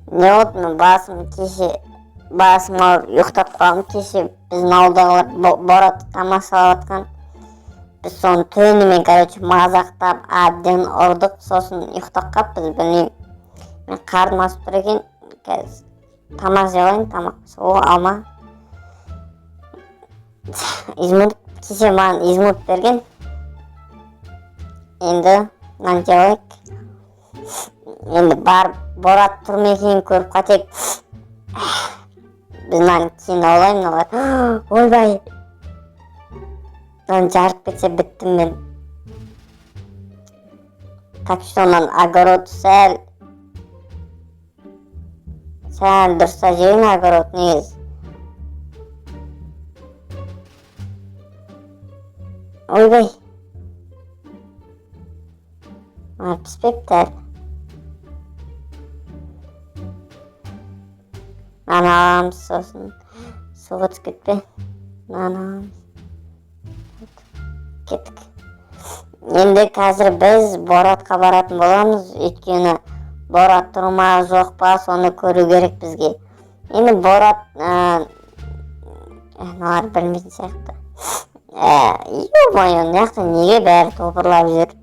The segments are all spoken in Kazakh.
Не болды, мен басым ауырып ұйықтап қалдым. Кеше біздің ауылдағылар Боратты тамашалап жатқан. Біз соны төнімен, мазақтап, әбден ұрдық. Сосын ұйықтап қалыппыз, білмеймін. Мен қарным ашып тұр екен, қазір тамақ жеп алайын, тамақ. О, алма. Измут, кеше маған измут берген. Енді мынаны жеп алайық. Енді барып Борат тұр ма екенін көріп қатайық. Біз мынаны кейін аулаймын, олар. Ойбай. Мынаны жарып кетсе біттім мен. Так что мынаны огород сәл дұрыста жейін, огород негіз. Ойбай. Піспепті әлі. Мынаны аламыз, сосын суға түсіп кетпе. Мынаны аламыз. Кеттік. Енді қазір біз Боратқа баратын боламыз, өйткені Борат тұр ма жоқ па, соны көру керек бізге. Енді Борат мыналар білмейтін сияқты. Ё-моё, мынаяқта неге бәрі топырлап жүр?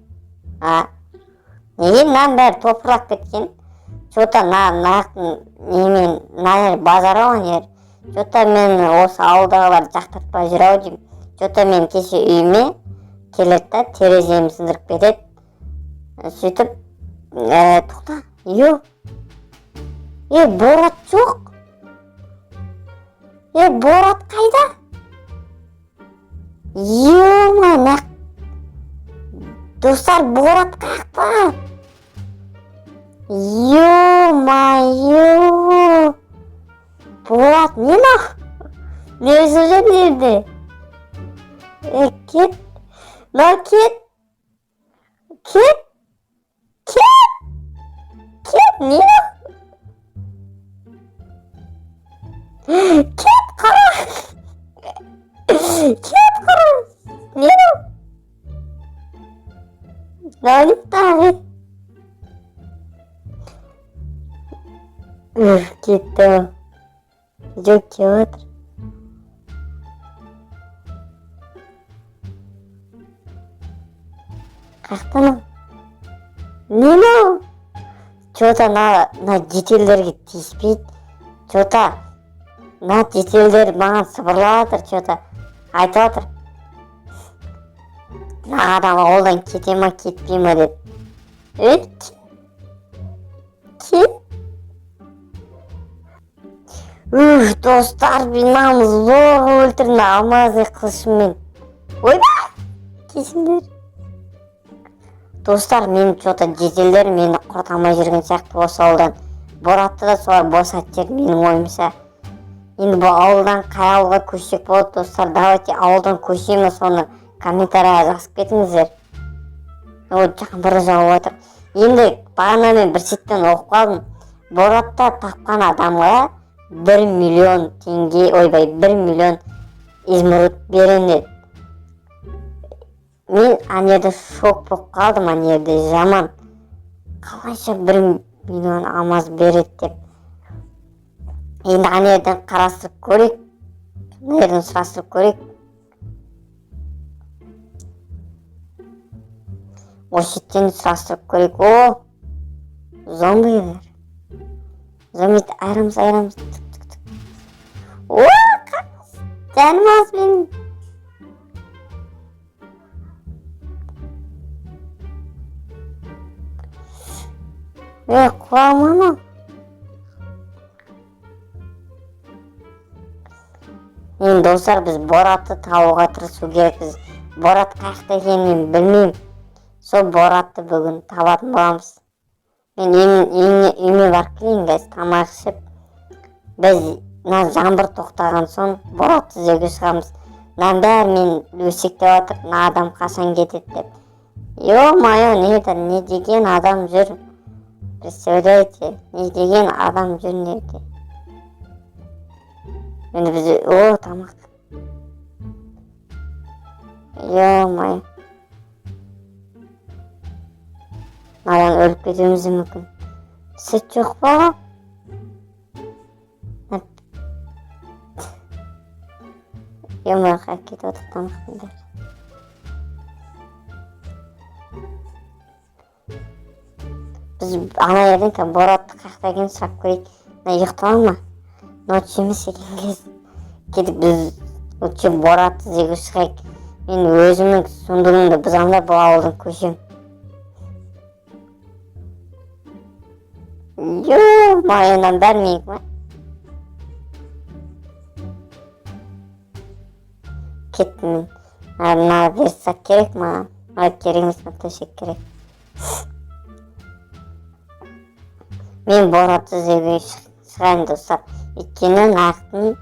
Неге мынаның бәрі топырлап кеткен? Что-то мынаяқтың немен, мына базар ау нер. Что-то мен осы ауылдағылар жақтыртпай жүр ау деймін. Что-то мен кеше үйіме келеді да, тереземді сындырып кетеді. Сөйтіп, тоқта, Борат жоқ. Борат қайда? Ё-моё, достар, Борат қақта? Ё-моё, Борат не нах? Не өсіп жүр жерде? Кет, не нах? Кет, қара, не нах? Лолита, кетті. Жоқ кеп отыр. Қақтан? Не мынау? Что-то мына детелдерге тиіспейді. Что-то мына детелдер маған сыбырлап жатыр, что-то айтып жатыр. Мына адам ауылдан кете ма, кетпей ма деп. Кет. Достар, мынаны зор өлтірді алмазы қылышыммен. Ойбай! Кесіңдер. Достар, мен что-то жетелдер мені құртамай жүрген сияқты осы ауылдан. Боратты да солай босатып жіберді менің ойымша. Енді бұл ауылдан қай ауылға көшсек болады, достар? Давайте ауылдан көшеміз, соны комментарийға жазып кетіңіздер. Жаңбыр жауып отыр. Енді бағана мен бір сеттен оқып қалдым. Боратта тапқан адамға 1 миллион теңге, 1 миллион измұрут береді. Мен анерде шок болып қалдым, анерде жаман. Қалайша 1 миллион алмаз береді деп. Енді анерден қарастырып көрейік. Анерден сұрастырып көрейік. Осеттен сұрастырып көрейік. О, зомбилер. Зомбиді айрамыз. О, қарас. Жаным аз менің. Құламаны. Енді достар, біз Боратты табуға тырысу керекпіз. Борат қайда екенін білмеймін. Сол Боратты бүгін табатын боламыз. Мен үйіме барып келейін, тамақ ішіп. Біз жаңбыр тоқтаған соң Боратты іздеуге шығамыз. Мынаның бәрі мен өсектеп жатыр, мына адам қашан кетеді деп. Ё-моё, не деген адам жүр? Представляете, не деген адам жүр неде? Енді біз, тамақ. Ё-моё. мындан өлүп кетүүбүз мүмкүн. Сүт жок па? Емер кайып кетип атат тамактын бери. Biz ana yerden Borat'ı kahvegen saklayıp yıktılma. Notç emес eкен kez. Gidip biz uçup Borat'ı zegüşsek. Men özümün sunduğumda biz anda bu avuldan köşem. Yoo, mayondan vermeyik mi? Kettim. Nara versek gerek mi? Evet, gerek mi? Teşekkür ederim. Men Borat'ı izlege çıkayım dostlar. İkkini nartın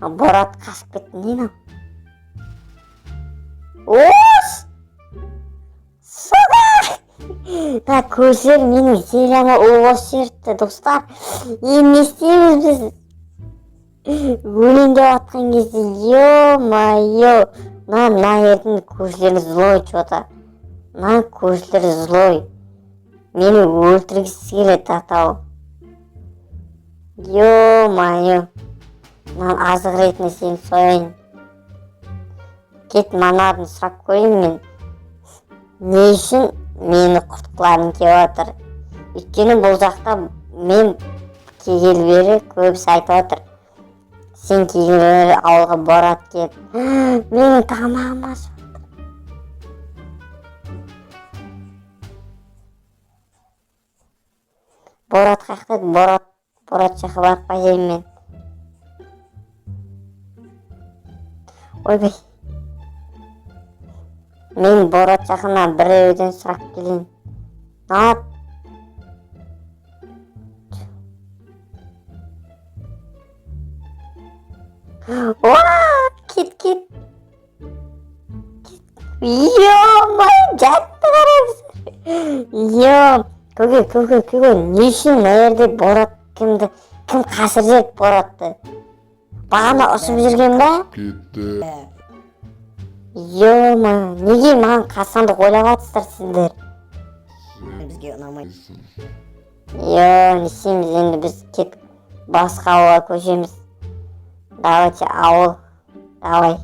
Borat kaçıp kettin değil mi? Oos! Suda! Da көздер менің серияма оғыз шертті достар. Не істейміз біз? Өлең деп атқан кезде, ё-майо! Мына ердің көздері злой что-то. Мына көздері злой. Мені өлтіргісі келеді атау. Ё-майо! Мынаны азық ретінде сені сояйын. Кет манардың сұрақ қойын мен. Не үшін мені құртқыларың келіп отыр? Өйткені бұл жақта мен келгелі бері көбісі айтып отыр. Сен келгелі бері ауылға Борат келіп. Менің тамағыма соқты. Борат қаяқтайды? Борат жаққа барып қайтайын мен. Ойбай. Мен Борат жақына біреуден сұрақ келейін. Нат. Кет. Ё-май, жатты қараңыз. Көке, не үшін мына жерде Борат кім қасыржет Боратты? Бағана ұшып жүрген ба? Кетті. Ё-май, неге маған қасандық ойлап атсыздар сіздер? Бізге ұнамайды. Не істейміз енді, біз кетіп басқа ауылға көшеміз. Давайте ауыл, давай.